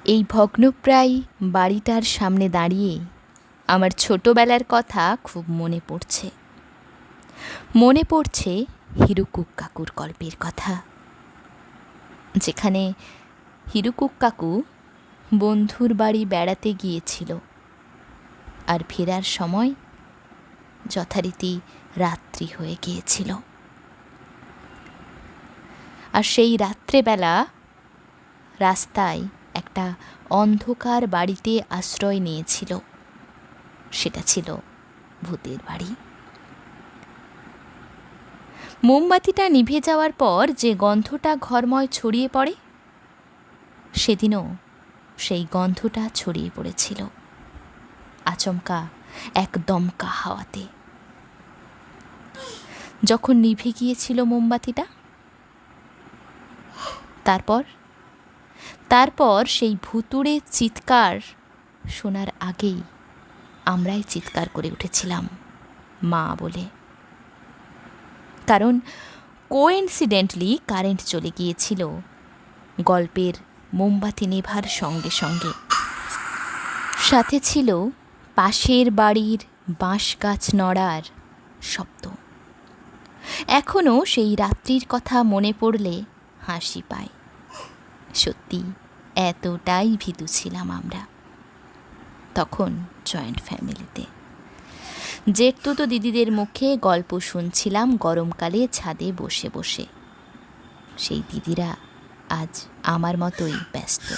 এই ভগ্নপ্রায় বাড়িটার সামনে দাঁড়িয়ে আমার ছোটবেলার কথা খুব মনে পড়ছে। মনে পড়ছে হিরুকুক কাকুর গল্পের কথা, যেখানে হিরুকুক কাকু বন্ধুর বাড়ি বেড়াতে গিয়েছিল, আর ফেরার সময় যথারীতি রাত্রি হয়ে গিয়েছিল। আর সেই রাত্রেবেলা রাস্তায় একটা অন্ধকার বাড়িতে আশ্রয় নিয়েছিল। সেটা ছিল ভূতের বাড়ি। মোমবাতিটা নিভে যাওয়ার পর যে গন্ধটা ঘরময় ছড়িয়ে পড়ে, সেদিনও সেই গন্ধটা ছড়িয়ে পড়েছিল আচমকা এক দমকা হাওয়াতে। যখন নিভে গিয়েছিল মোমবাতিটা, তারপর সেই ভুতুড়ে চিৎকার শোনার আগেই আমরাই চিৎকার করে উঠেছিলাম মা বলে। কারণ কোইন্সিডেন্টলি কারেন্ট চলে গিয়েছিল গল্পের মোমবাতি নেভার সঙ্গে সঙ্গে। সাথে ছিল পাশের বাড়ির বাঁশ গাছ নড়ার শব্দ। এখনও সেই রাত্রির কথা মনে পড়লে হাসি পায়। সত্যি এতটাই ভীতু ছিলাম আমরা তখন জয়েন্ট ফ্যামিলিতে। জেঠতুতো দিদিদের মুখে গল্প শুনছিলাম গরমকালে ছাদে বসে বসে। সেই দিদিরা আজ আমার মতোই ব্যস্ত।